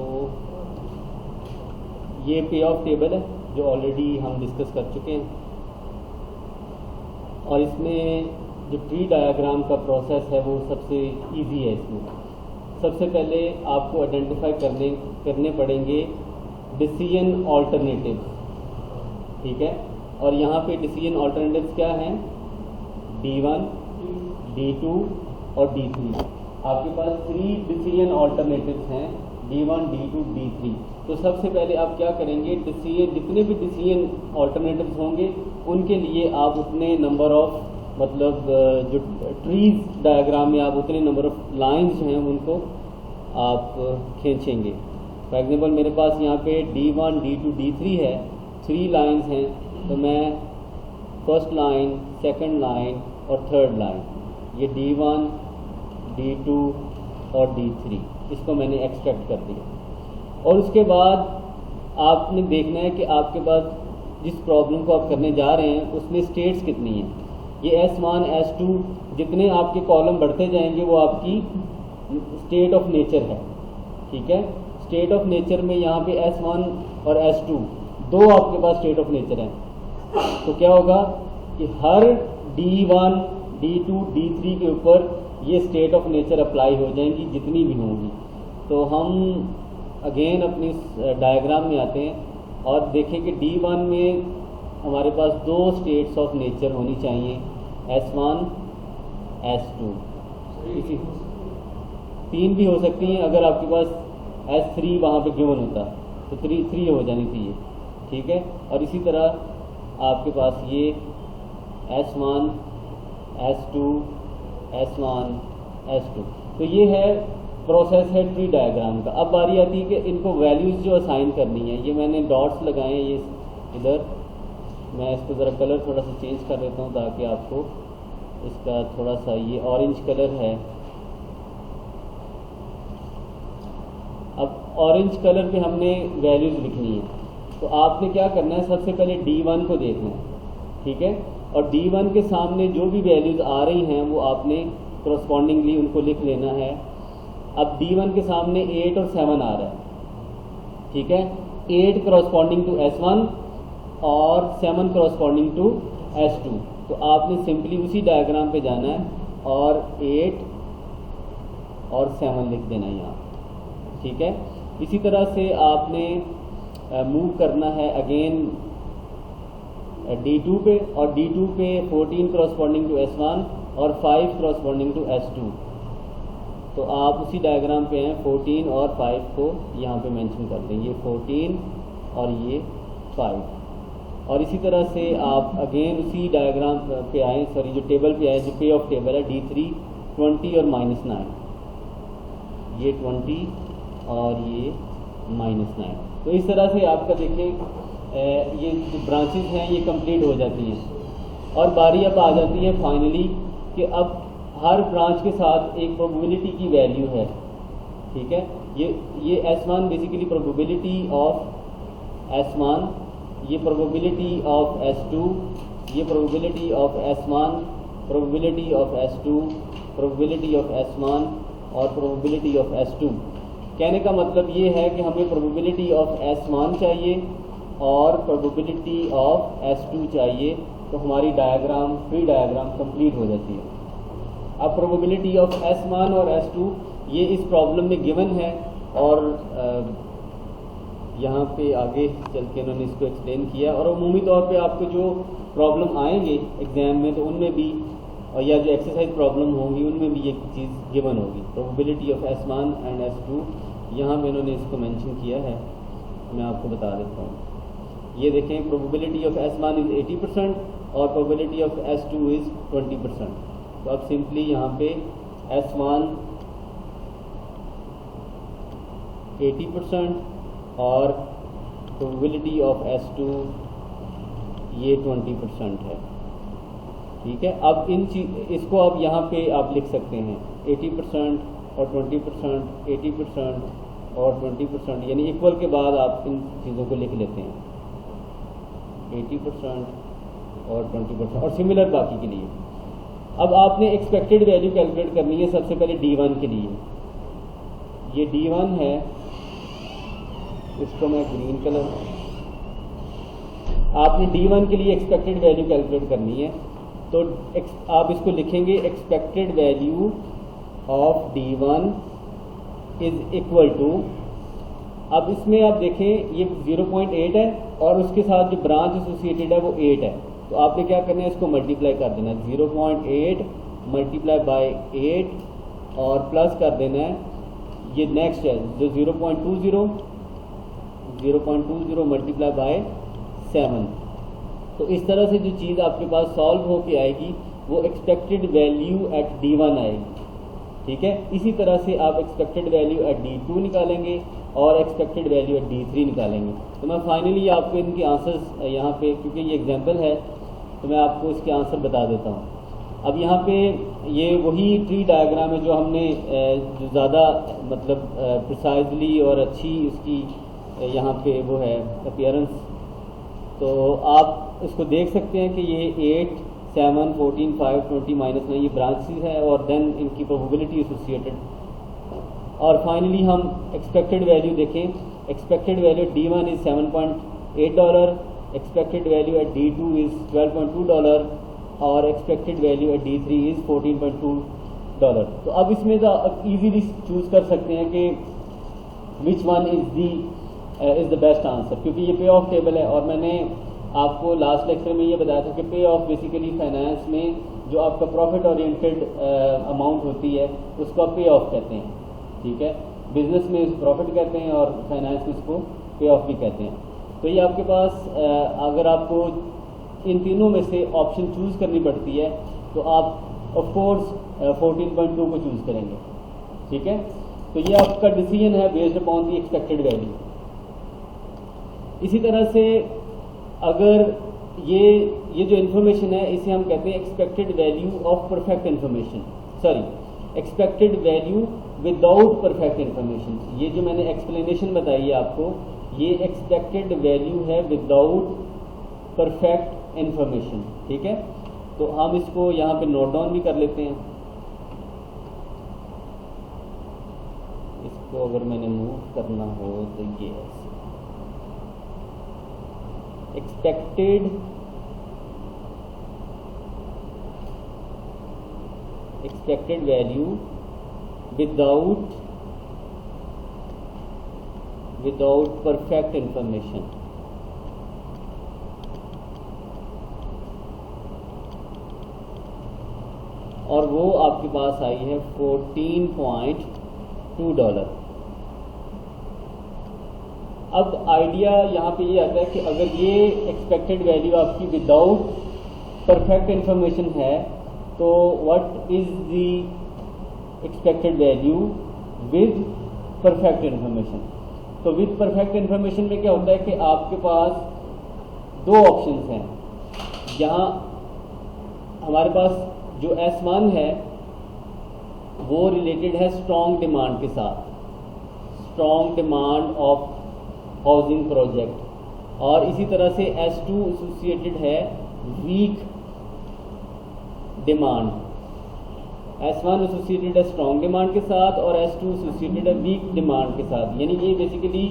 तो ये पे ऑफ टेबल है जो ऑलरेडी हम डिस्कस कर चुके हैं, और इसमें जो ट्री डायग्राम का प्रोसेस है वो सबसे इजी है। इसमें सबसे पहले आपको आइडेंटिफाई करने पड़ेंगे डिसीजन ऑल्टरनेटिव्स, ठीक है। और यहाँ पे डिसीजन ऑल्टरनेटिव्स क्या हैं? D1, D2 और D3। आपके पास 3 डिसीजन ऑल्टरनेटिव्स हैं, D1, D2, D3। तो सबसे पहले आप क्या करेंगे, जितने भी डिसीजन ऑल्टरनेटिव्स होंगे उनके लिए आप उतने नंबर ऑफ, मतलब जो ट्रीज डायग्राम में आप उतने नंबर ऑफ लाइंस हैं उनको आप खींचेंगे। फॉर एग्जांपल मेरे पास यहाँ पे D1, D2, D3 है, 3 लाइंस हैं, तो मैं फर्स्ट लाइन, सेकंड लाइन और थर्ड लाइन, ये D1, D2 और D3, इसको मैंने एक्सट्रैक्ट कर दिया। और उसके बाद आपने देखना है कि आपके पास जिस प्रॉब्लम को आप करने जा रहे हैं उसमें स्टेट्स कितनी हैं। ये S1, S2 जितने आपके कॉलम बढ़ते जाएंगे वो आपकी स्टेट ऑफ नेचर है, ठीक है। स्टेट ऑफ नेचर में यहाँ पे S1 और S2 दो आपके पास स्टेट ऑफ नेचर हैं, तो क्या होगा कि हर D1, D2, D3 के ऊपर ये स्टेट ऑफ नेचर अप्लाई हो जाएंगी जितनी भी होंगी। तो हम अगेन अपनी डायग्राम में आते हैं और देखें कि D1 में हमारे पास 2 स्टेट्स ऑफ नेचर होनी चाहिए, S1, S2। 3 भी हो सकती हैं, अगर आपके पास S3 वहाँ पे गिवन होता तो 3 हो जानी चाहिए, ठीक है। और इसी तरह आपके पास ये S1, S2, S1, S2। तो ये है प्रोसेस है ट्री डायग्राम का। अब बारी आती है कि इनको वैल्यूज़ जो असाइन करनी है। ये मैंने डॉट्स लगाए हैं, ये इधर, मैं इसको ज़रा कलर थोड़ा सा चेंज कर देता हूँ ताकि आपको इसका थोड़ा सा, ये ऑरेंज कलर है। अब ऑरेंज कलर पे हमने वैल्यूज़ लिखनी है, तो आपने क्या करना है, सबसे पहले D1 को देखना है, ठीक है। और D1 के सामने जो भी वैल्यूज़ आ रही हैं वो आपने करस्पॉन्डिंगली उनको लिख लेना है। अब D1 के सामने 8 और 7 आ रहा है, ठीक है। 8 करस्पॉन्डिंग टू S1 और 7 करस्पॉन्डिंग टू S2। तो आपने सिंपली उसी डायग्राम पे जाना है और 8 और 7 लिख देना है यहाँ, ठीक है। इसी तरह से आपने मूव करना है अगेन D2 पे, और D2 पे 14 करस्पॉन्डिंग टू S1 और 5 करस्पॉन्डिंग टू S2। तो आप उसी डायग्राम पे हैं, 14 और 5 को यहाँ पे मेंशन कर दें, ये 14 और ये 5। और इसी तरह से आप अगेन उसी डायग्राम पे आए, सॉरी जो टेबल पे आए, जो पे ऑफ टेबल है, D3 20 और -9, ये 20 और ये -9। तो इस तरह से आपका देखें ये जो ब्रांचेस हैं ये कंप्लीट हो जाती हैं। और बारी अब आ जाती है फाइनली कि अब हर ब्रांच के साथ एक प्रोबेबिलिटी की वैल्यू है, ठीक है। ये S1 basically probability of S1, ये प्रोबेबिलिटी ऑफ S2, ये probability of S1, probability of S2, probability of S1 और प्रोबेबिलिटी ऑफ S2। कहने का मतलब ये है कि हमें प्रोबेबिलिटी ऑफ S1 चाहिए और प्रोबेबिलिटी ऑफ S2 चाहिए, तो हमारी डायग्राम, ट्री डायग्राम कंप्लीट हो जाती है। अब प्रोबेबिलिटी ऑफ S1 और S2 ये इस प्रॉब्लम में गिवन है, और यहाँ पे आगे चल के इन्होंने इसको एक्सप्लेन किया। और उमूमी तौर पे आपको जो प्रॉब्लम आएंगे एग्जाम में, तो उनमें भी, और या जो एक्सरसाइज प्रॉब्लम होंगी उनमें भी ये चीज़ गिवन होगी, probability of S1 and S2। यहाँ पे इन्होंने इसको मेंशन किया है, मैं आपको बता देता हूँ। ये देखें, प्रोबेबिलिटी ऑफ S1 इज़ 80% और प्रोबेबिलिटी ऑफ S2 इज़ 20%। तो अब सिंपली यहाँ पे S1 80% और प्रोबेबिलिटी ऑफ S2 ये 20% है, ठीक है। अब इसको आप यहाँ पे आप लिख सकते हैं 80% और 20%, 80% और 20%, यानी इक्वल के बाद आप इन चीज़ों को लिख लेते हैं, 80% और 20%, और सिमिलर बाकी के लिए। अब आपने एक्सपेक्टेड वैल्यू कैलकुलेट करनी है सबसे पहले D1 के लिए। ये D1 है इसको मैं ग्रीन कलर, आपने D1 के लिए एक्सपेक्टेड वैल्यू कैलकुलेट करनी है, तो आप इसको लिखेंगे expected value of D1 is equal to, अब इसमें आप देखें ये 0.8 है और उसके साथ जो ब्रांच एसोसिएटेड है वो 8 है, तो आपने क्या करना है, इसको मल्टीप्लाई कर देना है, 0.8 मल्टीप्लाई बाय 8 और प्लस कर देना है, ये नेक्स्ट है जो 0.20 मल्टीप्लाई बाय 7। तो इस तरह से जो चीज़ आपके पास सॉल्व होके आएगी वो एक्सपेक्टेड वैल्यू एट D1 आएगी, ठीक है। इसी तरह से आप एक्सपेक्टेड वैल्यू एट D2 निकालेंगे और एक्सपेक्टेड वैल्यू एट D3 निकालेंगे। तो मैं फाइनली आपको इनके आंसर्स यहाँ पे, क्योंकि ये एग्जांपल है तो मैं आपको इसके आंसर बता देता हूँ। अब यहाँ पे ये वही ट्री डायग्राम है जो हमने जो ज़्यादा मतलब प्रिसाइजली और अच्छी उसकी यहाँ पे वो है अपीयरेंस, तो आप इसको देख सकते हैं कि ये 8, 7, 14, 5, 20, -9 ये ब्रांचेस है और देन इनकी प्रोबेबिलिटी एसोसिएटेड। और फाइनली हम एक्सपेक्टेड वैल्यू देखें, expected value D1 is $7.8, expected value at D2 is $12.2 और expected value eight D3 is $14.2। तो अब इसमें इजीली चूज़ कर सकते हैं कि which one is the best answer, क्योंकि ये पे ऑफ टेबल है और मैंने आपको लास्ट लेक्चर में ये बताया था कि पे ऑफ बेसिकली फाइनेंस में जो आपका प्रॉफिट ओरिएंटेड अमाउंट होती है उसको आप पे ऑफ कहते हैं, ठीक है। बिजनेस में इसको प्रॉफिट कहते हैं और फाइनेंस में इसको पे ऑफ भी कहते हैं। तो ये आपके पास अगर आपको इन तीनों में से ऑप्शन चूज़ करनी पड़ती है तो आप ऑफ कोर्स 14.2 को चूज़ करेंगे, ठीक है। तो ये आपका डिसीजन है based upon the expected value. इसी तरह से अगर ये जो इन्फॉर्मेशन है इसे हम कहते हैं expected value of perfect information, sorry expected value without perfect information. ये जो मैंने एक्सप्लेनेशन बताई है आपको, ये एक्सपेक्टेड वैल्यू है विदाउट परफेक्ट इन्फॉर्मेशन, ठीक है। तो हम इसको यहाँ पे नोट डाउन भी कर लेते हैं। इसको अगर मैंने मूव करना हो तो ये expected value without perfect information. और वो आपके पास आई है $14.2। अब आइडिया यहाँ पे ये आता है कि अगर ये एक्सपेक्टेड वैल्यू आपकी विदाउट परफेक्ट इंफॉर्मेशन है तो what is the expected value with perfect information. तो विद परफेक्ट इंफॉर्मेशन में क्या होता है कि आपके पास दो ऑप्शंस हैं। यहाँ हमारे पास जो S1 है वो रिलेटेड है स्ट्रॉन्ग डिमांड के साथ, strong demand of housing project, और इसी तरह से S2 एसोसिएटेड है वीक डिमांड। S1 एसोसिएटेड है स्ट्रॉन्ग डिमांड के साथ और S2 एसोसिएटेड है वीक डिमांड के साथ। यानी ये बेसिकली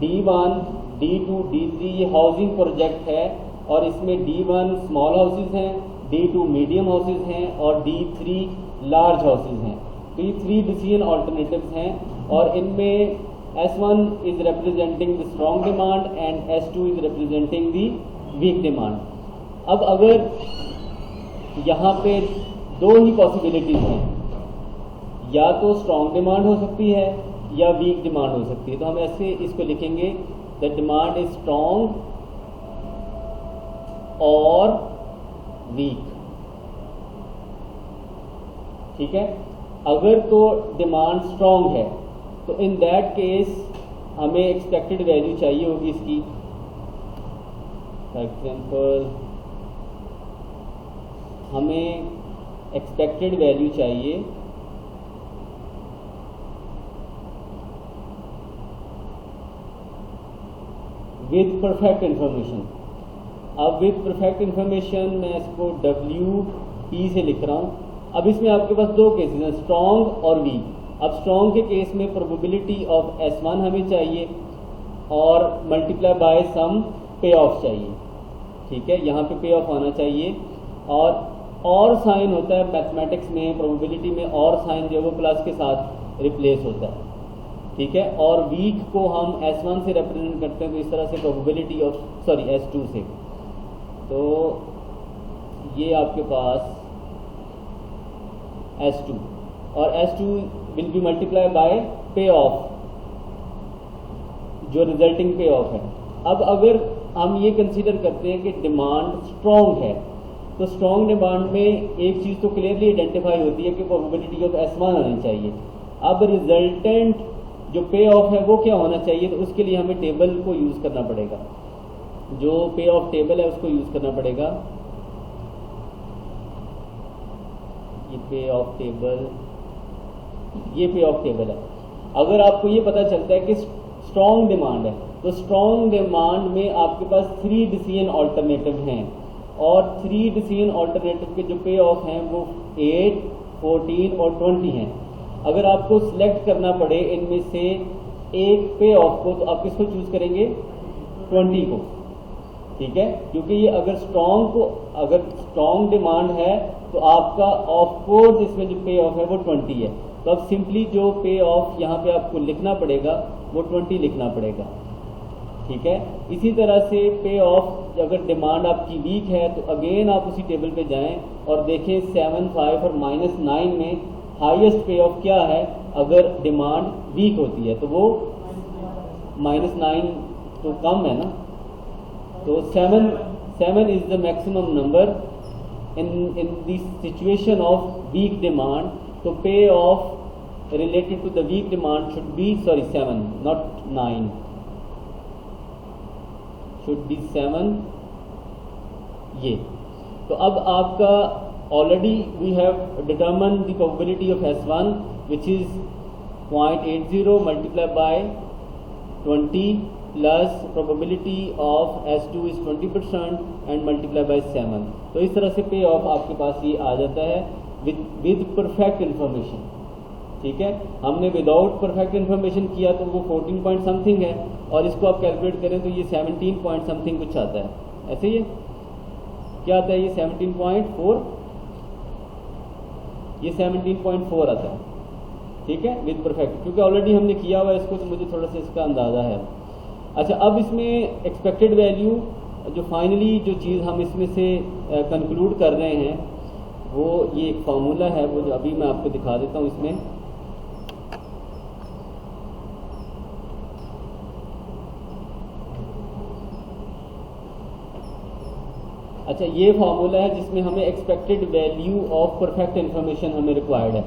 D1, D2, D3 ये हाउसिंग प्रोजेक्ट है और इसमें D1 स्मॉल हाउसेज हैं, D2 मीडियम हाउसेज हैं और D3 लार्ज हाउसेज हैं। तो ये 3 डिसीजन ऑल्टरनेटिव्स हैं और इनमें S1 is representing the strong demand and S2 is representing the weak demand. अब अगर यहाँ पे दो ही पॉसिबिलिटीज हैं, या तो स्ट्रॉन्ग डिमांड हो सकती है या वीक डिमांड हो सकती है, तो हम ऐसे इसको लिखेंगे द डिमांड इज स्ट्रॉन्ग और वीक, ठीक है। अगर तो डिमांड स्ट्रॉन्ग है तो इन दैट केस हमें एक्सपेक्टेड वैल्यू चाहिए होगी इसकी। फॉर एग्जांपल हमें एक्सपेक्टेड वैल्यू चाहिए विद परफेक्ट इंफॉर्मेशन। अब विद परफेक्ट इंफॉर्मेशन मैं इसको WP से लिख रहा हूँ। अब इसमें आपके पास दो केसेस हैं, स्ट्रॉन्ग और वीक। अब स्ट्रॉन्ग के केस में प्रोबेबिलिटी ऑफ S1 हमें चाहिए और मल्टीप्लाई बाय सम पे ऑफ चाहिए, ठीक है, यहाँ पे पे ऑफ आना चाहिए। और साइन होता है मैथमेटिक्स में, प्रोबेबिलिटी में और साइन जो है वो प्लस के साथ रिप्लेस होता है, ठीक है। और वीक को हम S1 से रिप्रेजेंट करते हैं, तो इस तरह से प्रोबेबिलिटी ऑफ S2 से, तो ये आपके पास S2 और S2 will be multiply by पे ऑफ, जो रिजल्टिंग पे ऑफ है। अब अगर हम ये कंसीडर करते हैं कि डिमांड स्ट्रॉन्ग है, तो स्ट्रॉन्ग डिमांड में एक चीज़ तो क्लियरली आइडेंटिफाई होती है कि प्रोबेबिलिटी ऑफ S1 आनी चाहिए। अब रिजल्टेंट जो पे ऑफ है वो क्या होना चाहिए, तो उसके लिए हमें टेबल को यूज़ करना पड़ेगा, जो पे ऑफ टेबल है उसको यूज़ करना पड़ेगा। ये पे ऑफ टेबल, ये पे ऑफ टेबल है। अगर आपको ये पता चलता है कि स्ट्रॉन्ग डिमांड है, तो स्ट्रॉन्ग डिमांड में आपके पास 3 डिसीजन ऑल्टरनेटिव हैं, और 3 डिसीजन ऑल्टरनेटिव के जो पे ऑफ हैं वो 8, 14 और 20 हैं। अगर आपको सिलेक्ट करना पड़े इनमें से एक पे ऑफ को, तो आप किसको चूज करेंगे, 20 को, ठीक है, क्योंकि ये अगर स्ट्रॉन्ग डिमांड है तो आपका ऑफ कोर्स इसमें जो पे ऑफ है वो 20 है। तो अब सिंपली जो पे ऑफ यहाँ पे आपको लिखना पड़ेगा वो 20 लिखना पड़ेगा, ठीक है। इसी तरह से पे ऑफ अगर डिमांड आपकी वीक है तो अगेन आप उसी टेबल पे जाएं और देखें 7, 5 और -9 में हाईएस्ट पे ऑफ क्या है। अगर डिमांड वीक होती है तो वो -9 तो कम है ना, तो 7 is the maximum number in the situation of weak demand. तो पे of related to the weak demand should be 7 not 9, should be 7 ये। तो अब आपका already we have determined the probability of S1 which is 0.80 multiplied by 20 plus probability of S2 is 20% and multiplied by 7। तो इस तरह से पे of आपके पास ये आ जाता है with perfect information, ठीक है। हमने विदाउट परफेक्ट इन्फॉर्मेशन किया तो वो 14 पॉइंट समथिंग है, और इसको आप कैलकुलेट करें तो ये 17 पॉइंट समथिंग कुछ आता है, ऐसे ही क्या आता है, ये 17.4, ये 17.4 आता है, ठीक है, विद परफेक्ट, क्योंकि ऑलरेडी हमने किया हुआ है इसको, तो मुझे थोड़ा सा इसका अंदाज़ा है। अच्छा, अब इसमें एक्सपेक्टेड वैल्यू जो फाइनली जो चीज़ हम इसमें से कंक्लूड कर रहे हैं वो ये एक फार्मूला है, वो जो अभी मैं आपको दिखा देता हूँ इसमें। अच्छा, ये फार्मूला है जिसमें हमें expected value of perfect information हमें रिक्वायर्ड है,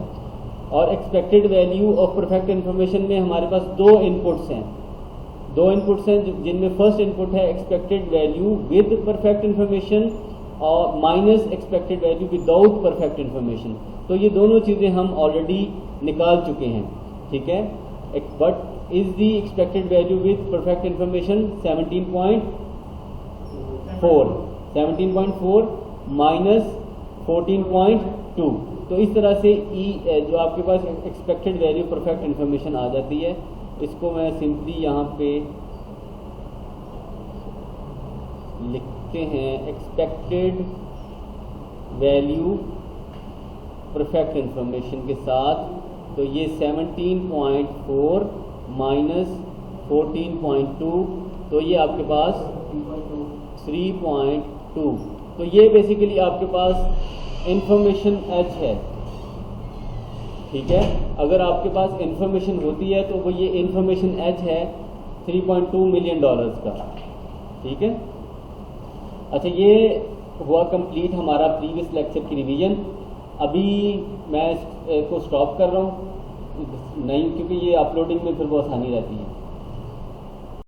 और expected value of perfect information में हमारे पास दो इनपुट्स हैं जिनमें फर्स्ट इनपुट है expected value with perfect information और minus expected value without perfect information. तो ये दोनों चीज़ें हम ऑलरेडी निकाल चुके हैं, ठीक है। But is the expected value with perfect information 17.4 minus 14.2। तो इस तरह से जो आपके पास एक्सपेक्टेड वैल्यू परफेक्ट इन्फॉर्मेशन आ जाती है। इसको मैं सिंपली यहाँ पे लिखते हैं एक्सपेक्टेड वैल्यू परफेक्ट इन्फॉर्मेशन के साथ। तो ये 17.4 माइनस 14.2, तो ये आपके पास 3.2। तो ये बेसिकली आपके पास इंफॉर्मेशन एच है, ठीक है। अगर आपके पास इंफॉर्मेशन होती है तो वो ये इंफॉर्मेशन एच है $3.2 मिलियन का, ठीक है। अच्छा, ये हुआ कंप्लीट हमारा प्रीवियस लेक्चर की रिवीजन। अभी मैं इसको स्टॉप कर रहा हूँ नहीं, क्योंकि ये अपलोडिंग में फिर बहुत आसानी रहती है।